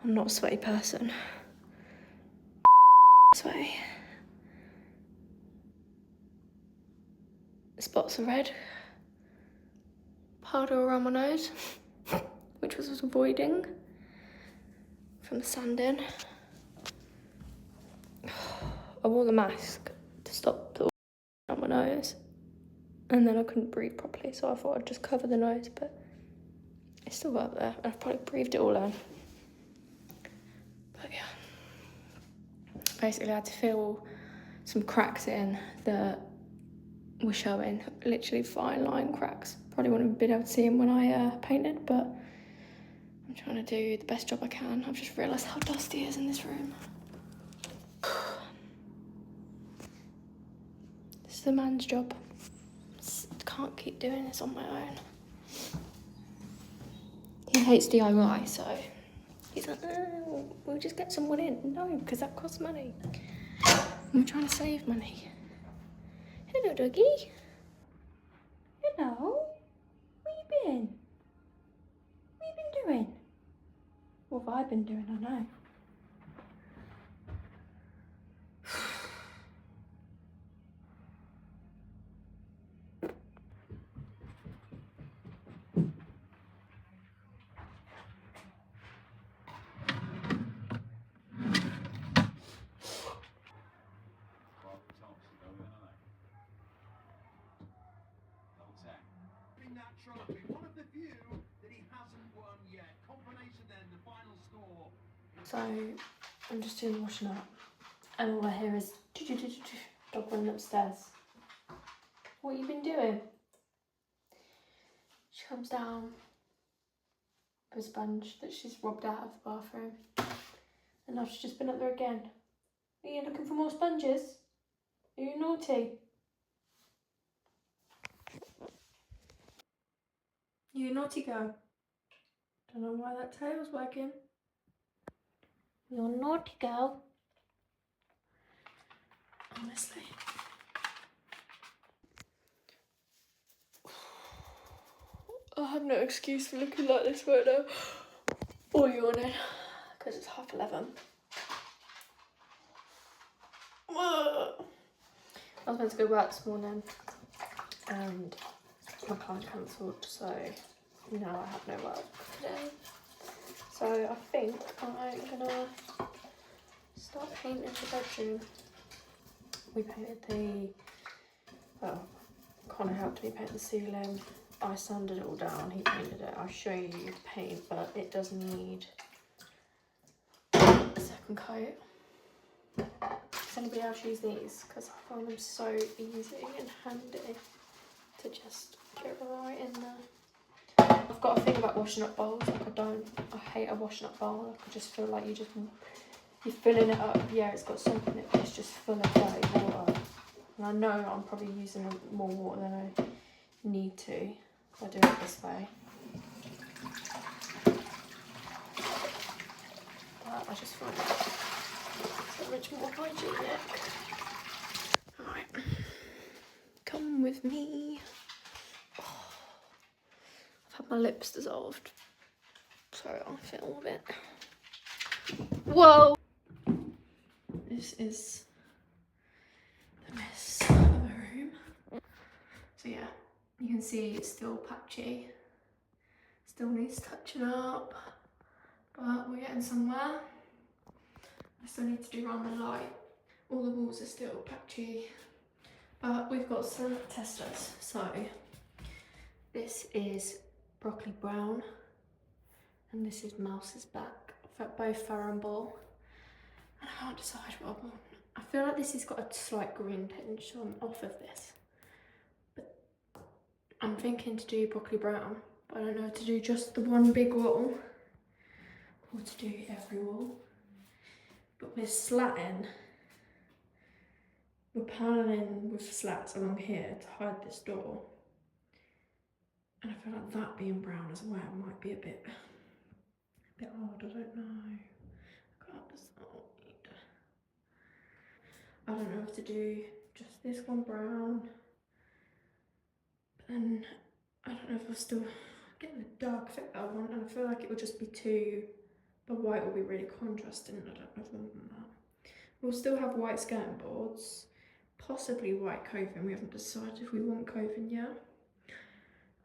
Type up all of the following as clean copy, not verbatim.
I'm not a sweaty person. Sweaty. Spots are red. Powder around my nose, which was avoiding from the sanding. I wore the mask to stop the on my nose, and then I couldn't breathe properly, so I thought I'd just cover the nose, but it's still got up there. I've probably breathed it all in. But yeah, basically I had to fill some cracks in that were showing, literally fine line cracks. Probably wouldn't have been able to see them when I painted, but I'm trying to do the best job I can. I've just realised how dusty it is in this room. This is a man's job. Can't keep doing this on my own. He hates DIY, so he's like, oh, we'll just get someone in. No, because that costs money. I'm trying to save money. Hello, doggy. Hello. Where you been? What you been doing? What have I been doing? I know. One of the few that he hasn't won yet. Combination then, the final score. So I'm just doing the washing up, and all I hear is dog running upstairs. What you been doing? She comes down with a sponge that she's robbed out of the bathroom, and now she's just been up there again. Are you looking for more sponges? Are you naughty? You naughty girl. Don't know why that tail's wagging. You're a naughty girl. Honestly. I have no excuse for looking like this right now. Or yawning, because it's 11:30. I was meant to go work this morning and my client cancelled, so now I have no work today. So I think I'm gonna start painting the bedroom. We painted well, Connor helped me paint the ceiling. I sanded it all down, he painted it. I'll show you the paint, but it does need a second coat. Does anybody else use these? Because I find them so easy and handy to just get right in there. I've got a thing about washing up bowls. Like I hate a washing up bowl. Like I just feel like you're filling it up. Yeah, it's got soap in it, but it's just full of dirty water. And I know I'm probably using more water than I need to by doing it this way. But I just find it so much more hygienic. Alright, come with me. Oh, I've had my lips dissolved, so I feel a bit. Whoa! This is the mess of a room. So yeah, you can see it's still patchy. Still needs touching up, but we're getting somewhere. I still need to do around the light. All the walls are still patchy, but we've got some testers. So this is broccoli brown, and this is mouse's back. Both fur and ball. And I can't decide what I want. I feel like this has got a slight green tinge, so I'm off of this. But I'm thinking to do broccoli brown, but I don't know if to do just the one big wall or to do every wall. But we're slatting. We're paneling with slats along here to hide this door. And I feel like that being brown as well might be a bit odd, I don't know. I can't decide. I don't know if to do just this one brown. But then I don't know if I'll still get the dark fit that I want, and I feel like it would just be too the white will be really contrasting. I don't know if I want that. We'll still have white skirting boards, possibly white coving. We haven't decided if we want coving yet.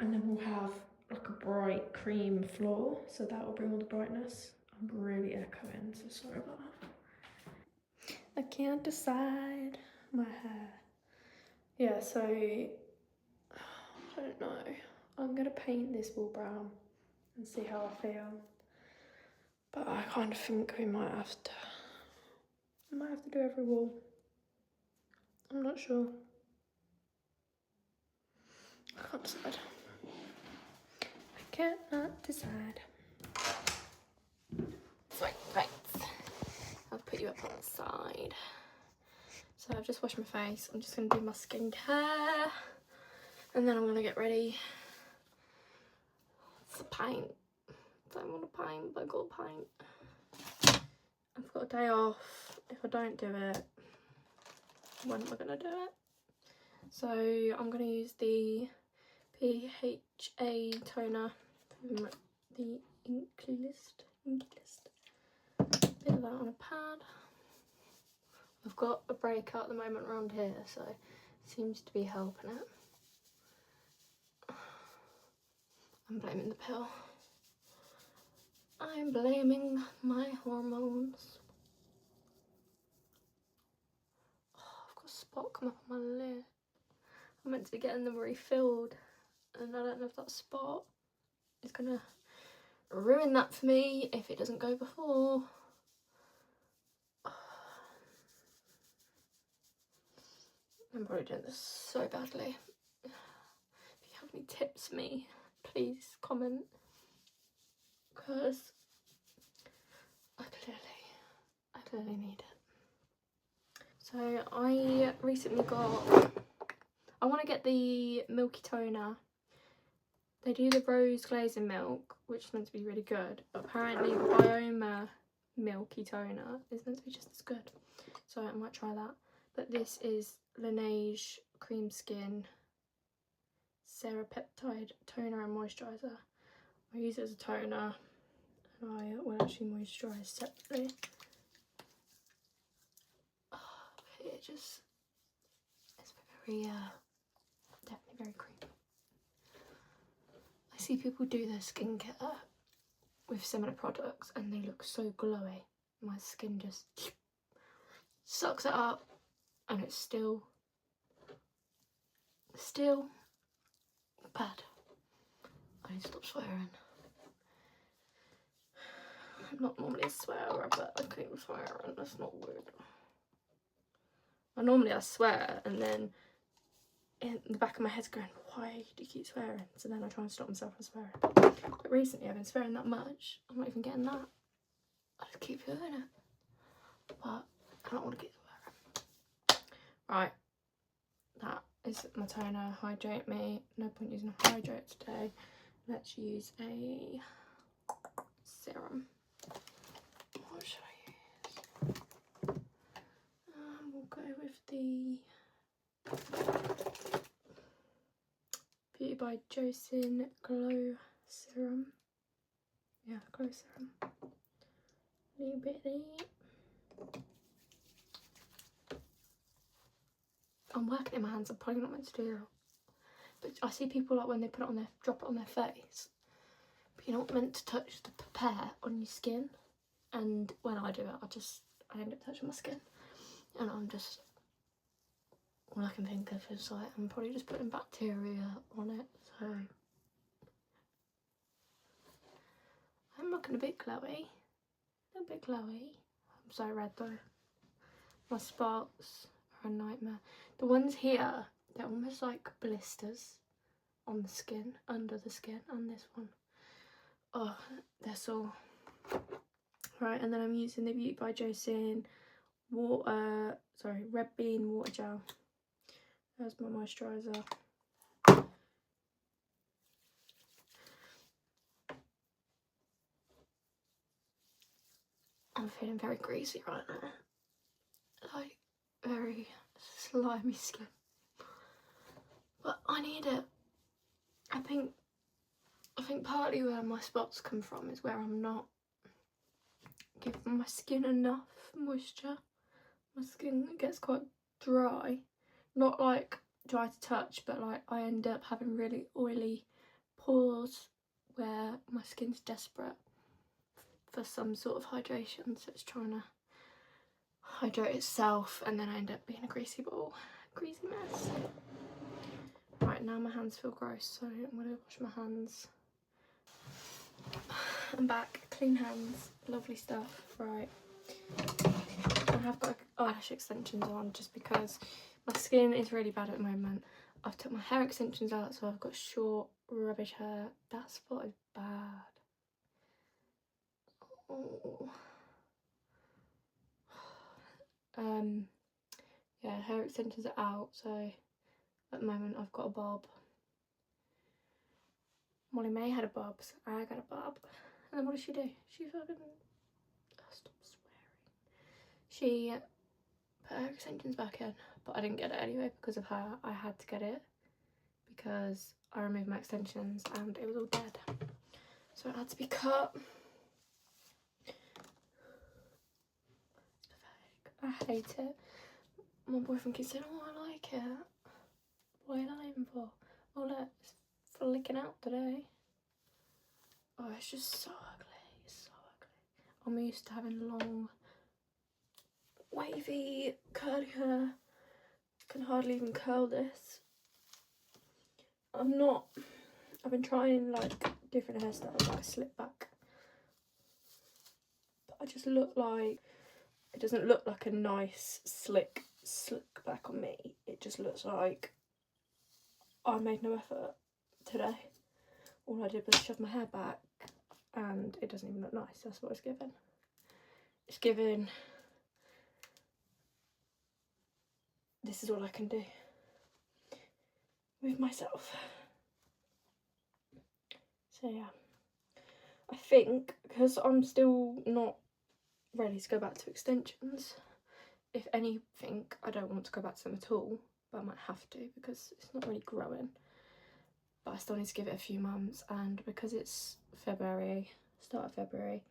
And then we'll have like a bright cream floor, so that will bring all the brightness. I'm really echoing, so sorry about that. I can't decide my hair. Yeah, so I don't know. I'm gonna paint this wool brown and see how I feel. But I kind of think we might have to. I might have to do every wall. I'm not sure. I can't decide. I cannot decide. Right. I'll put you up on the side. So I've just washed my face. I'm just going to do my skincare. And then I'm going to get ready to paint. Don't want to paint, but I've got to paint. I've got a day off. If I don't do it, when am I going to do it? So I'm going to use the PHA toner from the Ink List. Bit of that on a pad. I've got a breakout at the moment around here, so it seems to be helping it. I'm blaming the pill. I'm blaming my hormones. Oh, I've got a spot come up on my lid. I'm meant to be getting them refilled, and I don't know if that spot is gonna ruin that for me if it doesn't go before. I'm probably doing this so badly. If you have any tips for me, please comment, because I clearly need it. So I recently got, I want to get the milky toner. They do the rose glazing milk, which is meant to be really good, but apparently the Bioma milky toner is meant to be just as good. So I might try that. But this is Laneige Cream Skin Serapeptide Toner and Moisturiser. I use it as a toner, and I will actually moisturise separately. Oh, it just, it's very, definitely very creamy. I see people do their skincare with similar products and they look so glowy. My skin just sucks it up, and it's still bad. I need to stop swearing. I'm not normally a swearer, but I keep swearing. That's not weird. I swear, and then in the back of my head's going, why do you keep swearing? So then I try and stop myself from swearing. But recently I've been swearing that much, I'm not even getting that. I just keep doing it. But I don't want to keep swearing. Right, that is my toner. Hydrate me. No point using a hydrate today. Let's use a serum. What should I use? We'll go with the Beauty by Joseon Glow Serum. Yeah, Glow Serum. A little bit there. I'm working in my hands, I'm probably not meant to do that. But I see people like when they put it on their, drop it on their face. But you're not meant to touch the pair on your skin. And when I do it, I end up touching my skin. And I'm just, all I can think of is like, I'm probably just putting bacteria on it, so. I'm looking a bit glowy. A bit glowy. I'm so red though. My spots are a nightmare. The ones here, they're almost like blisters on the skin, under the skin, and this one. Oh, they're sore. Right, and then I'm using the Beauty by Joseon Red Bean Water Gel. There's my moisturiser. I'm feeling very greasy right now. Like, very slimy skin. But I need it. I think partly where my spots come from is where I'm not give my skin enough moisture. My skin gets quite dry, not like dry to touch, but like I end up having really oily pores where my skin's desperate for some sort of hydration, so it's trying to hydrate itself, and then I end up being a greasy ball, greasy mess. Right, now my hands feel gross, so I'm gonna wash my hands. I'm back, clean hands, lovely stuff. Right, I have got eyelash extensions on just because my skin is really bad at the moment. I've took my hair extensions out, so I've got short, rubbish hair. That spot is bad. Oh. Yeah, hair extensions are out, so at the moment I've got a bob. Molly May had a bob, so I got a bob. And then what did she do? She fucking... Oh, stop swearing. She put her extensions back in, but I didn't get it anyway because of her. I had to get it because I removed my extensions and it was all dead. So it had to be cut. It's pathetic. I hate it. My boyfriend keeps saying, oh, I like it. What are you lying for? Oh, look, it's flicking out today. Oh, it's just so ugly. It's so ugly. I'm used to having long, wavy, curly hair. I can hardly even curl this. I've been trying like different hairstyles, like a slip back. But I just look like, it doesn't look like a nice, slick back on me. It just looks like I made no effort today. All I did was shove my hair back and it doesn't even look nice. That's what it's giving. It's giving, this is all I can do with myself. So yeah, I think because I'm still not ready to go back to extensions, if anything, I don't want to go back to them at all, but I might have to because it's not really growing. But I still need to give it a few months, and because it's February, start of February,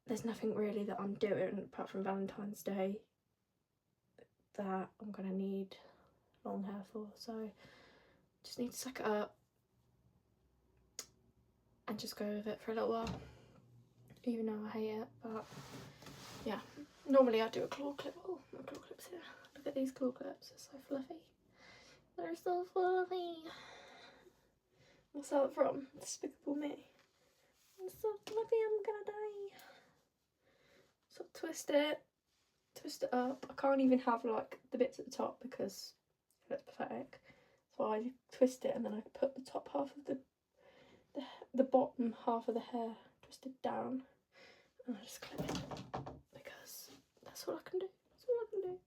there's nothing really that I'm doing apart from Valentine's Day that I'm gonna need long hair for, so just need to suck it up and just go with it for a little while, even though I hate it. But yeah, normally I do a claw clip. Oh, my claw clip's here. Look at these claw clips, they're so fluffy. They're so fluffy. What's that from? Despicable Me. It's so fluffy, I'm gonna die. So twist it up. I can't even have like the bits at the top because it's pathetic. So I twist it and then I put the top half of the bottom half of the hair twisted down and I just clip it because that's all I can do. That's all I can do.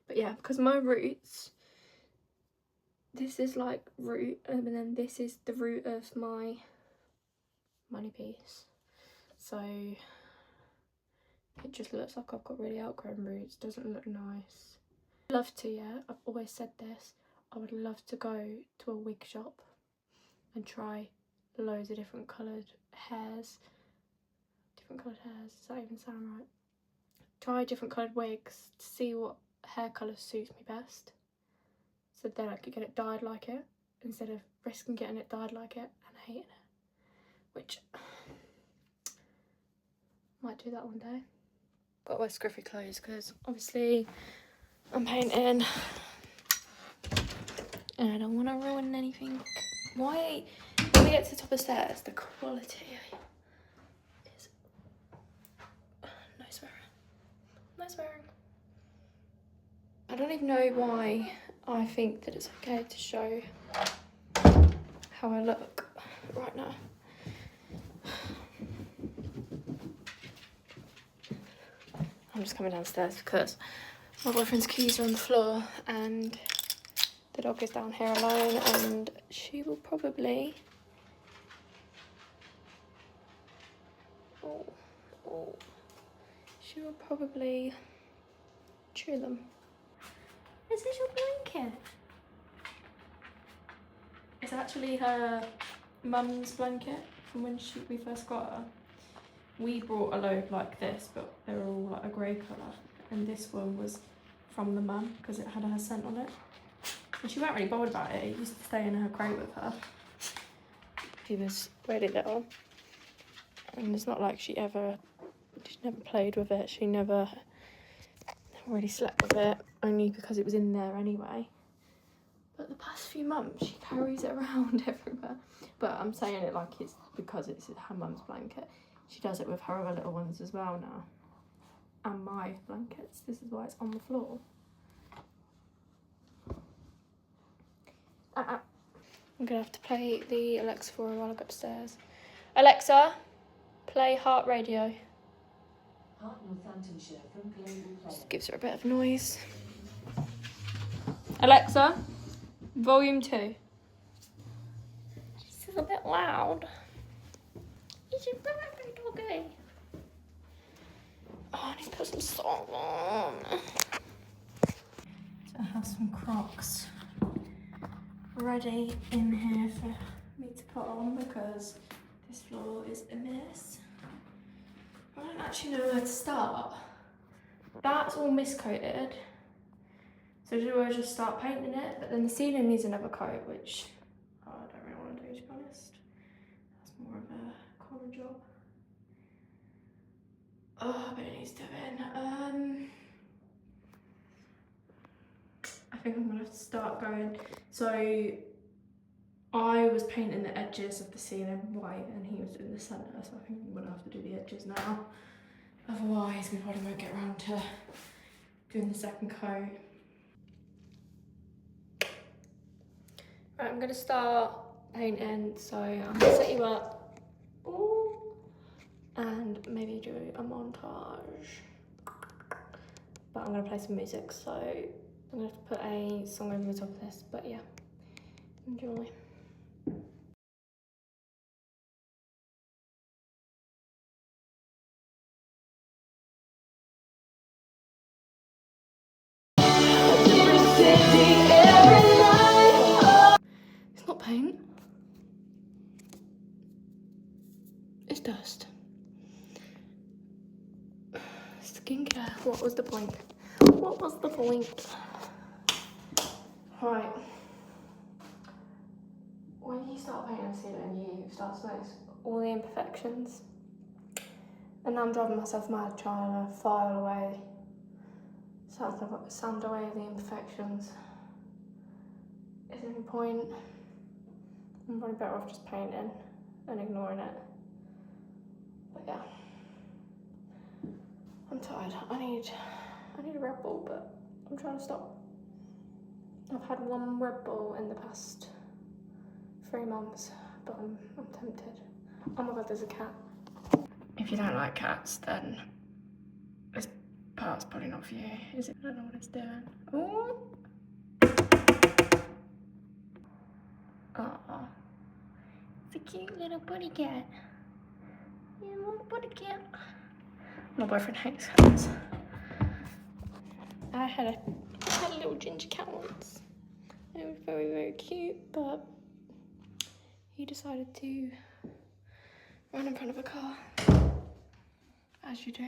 But yeah, because my roots, this is like root, and then this is the root of my money piece. So it just looks like I've got really outgrown roots. Doesn't look nice. I'd love to, yeah, I've always said this, I would love to go to a wig shop and try loads of different coloured hairs. Different coloured hairs, does that even sound right? Try different coloured wigs to see what hair colour suits me best. So then I could get it dyed like it, instead of risking getting it dyed like it and hating it. Which, might do that one day. Got to wear scruffy clothes because obviously I'm painting and I don't want to ruin anything. Why, when we get to the top of the stairs, the quality is... No swearing. No swearing. I don't even know why I think that it's okay to show how I look right now. I'm just coming downstairs because my boyfriend's keys are on the floor and the dog is down here alone, and she will probably... she will probably chew them. Is this your blanket? It's actually her mum's blanket from when we first got her. we brought a load like this, but they were all like a grey colour, and this one was from the mum because it had her scent on it. And she weren't really bothered about it. It used to stay in her crate with her. She was really little, and it's not like she never played with it. She never really slept with it, only because it was in there anyway. But the past few months, she carries it around everywhere. But I'm saying it like it's because it's her mum's blanket. She does it with her other little ones as well now. And my blankets. This is why it's on the floor. I'm gonna have to play the Alexa for her while I go upstairs. Alexa, play Heart Radio. Just gives her a bit of noise. Alexa, volume 2. She's a bit loud. Is it very doggy? Oh, I need to put some salt on. So I have some Crocs ready in here for me to put on because this floor is a mess. I don't actually know where to start. That's all miscoated. So do I just start painting it? But then the ceiling needs another coat, which I don't really want to do, to be honest. That's more of a corner job. Oh, but it needs doing. I think I'm gonna have to start going. So I was painting the edges of the ceiling white and he was doing the centre, so I think I'm gonna have to do the edges now. Otherwise we probably won't get around to doing the second coat. Right, I'm gonna start painting, so I'm gonna set you up. Ooh. And maybe do a montage. But I'm gonna play some music, so I'm gonna have to put a song over the top of this, but yeah, enjoy. It's not paint. It's dust. Skincare. What was the point? What was the point? Right. When you start painting a ceiling, you start to notice all the imperfections. And now I'm driving myself mad trying to file away, sand away the imperfections. Is there any point? I'm probably better off just painting and ignoring it. But yeah. I'm tired. I need a Red Bull, but I'm trying to stop. I've had one Red Bull in the past 3 months, but I'm tempted. Oh my god, there's a cat. If you don't like cats, then this part's probably not for you, is it? I don't know what it's doing. Oh! Aw. It's a cute little bunny cat. Yeah, little bunny cat. My boyfriend hates cats. I had a little ginger cat once. It was very, very cute, but he decided to run in front of a car. As you do.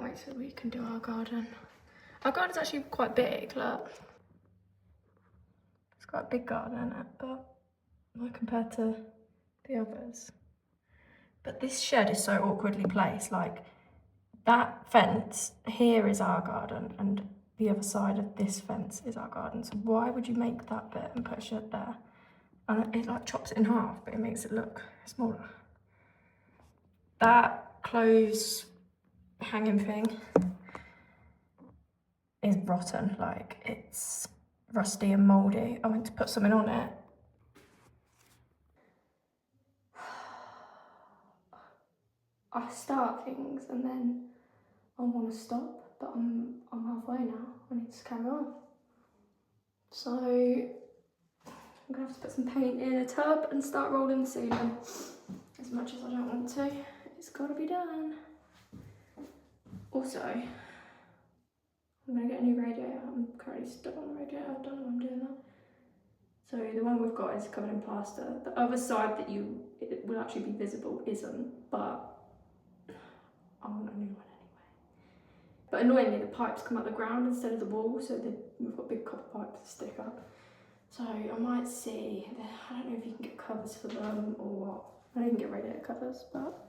Right, so we can do our garden. Our garden's actually quite big, look. It's quite a big garden, isn't it? But not compared to the others. But this shed is so awkwardly placed. Like, that fence here is our garden, and the other side of this fence is our garden. So why would you make that bit and put a shed there? And it like chops it in half, but it makes it look smaller. That clothes hanging thing is rotten. Like, it's rusty and mouldy. I went to put something on it. I start things and then I want to stop, but I'm halfway now. I need to carry on. So I'm gonna have to put some paint in a tub and start rolling the ceiling. As much as I don't want to, it's got to be done. Also, I'm gonna get a new radiator. I'm currently stuck on the radiator. I don't know why I'm doing that. So the one we've got is covered in plaster. The other side that it will actually be visible isn't, but I want a new one anyway. But annoyingly, the pipes come out the ground instead of the wall, so we've got big copper pipes to stick up. So I might see, I don't know if you can get covers for them or what. I didn't get radiator covers, but.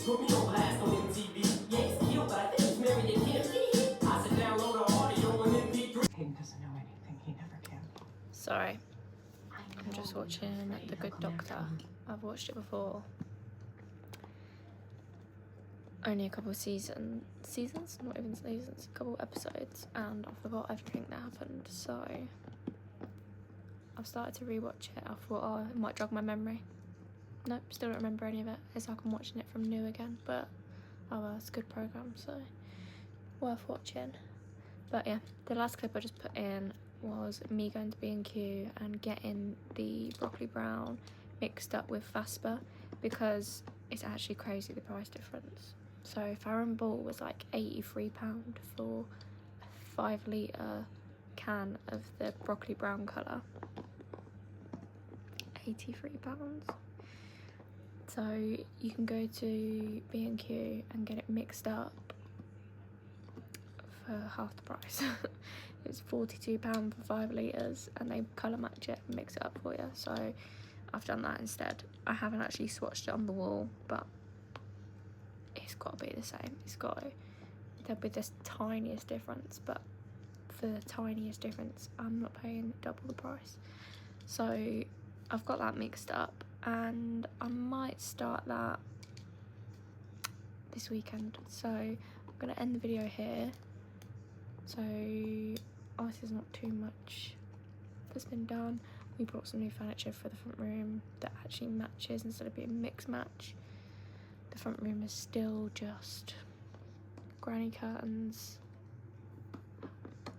Put me on blast on MTV. Yeah, still, but I think it's Mary and Kim. I said download the audio and MP3. Hayden doesn't know anything. He never can. Sorry, I'm just watching The Good Doctor. I've watched it before. Only a couple of seasons? Not even seasons, a couple of episodes, and I forgot everything that happened, so I've started to rewatch it. I thought, oh, it might jog my memory. Nope, still don't remember any of it. It's like I'm watching it from new again, but oh well, it's a good programme, so worth watching. But yeah, the last clip I just put in was me going to B&Q and getting the broccoli brown mixed up with Vespa, because it's actually crazy the price difference. So Farron Ball was like £83 for a 5 litre can of the broccoli brown colour. £83. So you can go to B&Q and get it mixed up for half the price. It's £42 for 5 litres, and they colour match it and mix it up for you. So I've done that instead. I haven't actually swatched it on the wall, but it's got to be the same. There'll be this tiniest difference, but for the tiniest difference, I'm not paying double the price. So I've got that mixed up, and I might start that this weekend. So I'm going to end the video here. So this is not too much that's been done. We brought some new furniture for the front room that actually matches instead of being mix match. The front room is still just granny curtains,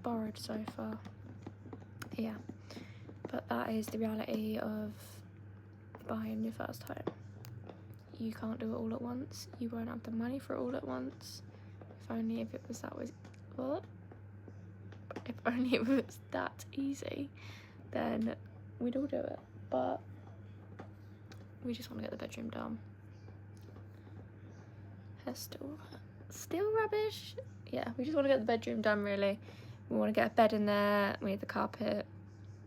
borrowed sofa. Yeah, but that is the reality of buying your first home. You can't do it all at once. You won't have the money for it all at once. If only if it was that easy, then we'd all do it. But we just want to get the bedroom done. Hair's still rubbish. Yeah, we just want to get the bedroom done, really. We want to get a bed in there. We need the carpet.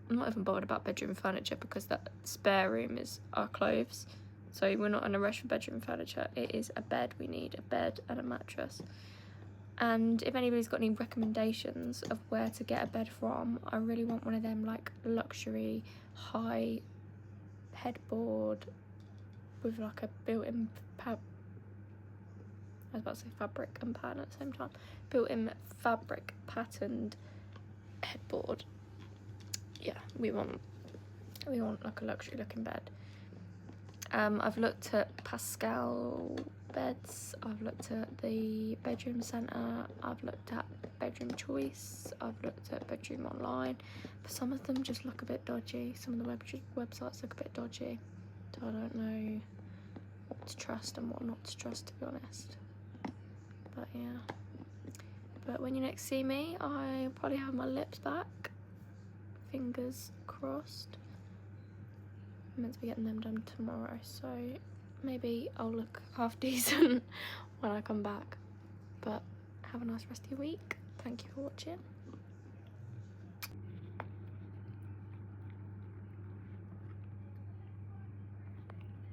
I'm not even bothered about bedroom furniture because that spare room is our clothes. So we're not in a rush for bedroom furniture. It is a bed. We need a bed and a mattress. And if anybody's got any recommendations of where to get a bed from, I really want one of them like luxury high headboard with like a built-in fabric and pattern at the same time. Built-in fabric patterned headboard. Yeah, we want like a luxury looking bed. I've looked at Pascal beds, I've looked at the Bedroom Centre, I've looked at Bedroom Choice, I've looked at Bedroom Online, but some of them just look a bit dodgy. Some of the websites look a bit dodgy, so I don't know what to trust and what not to trust, to be honest. But yeah, but when you next see me, I probably have my lips back, fingers crossed. I'm meant to be getting them done tomorrow, so maybe I'll look half decent when I come back. But have a nice rest of your week. Thank you for watching.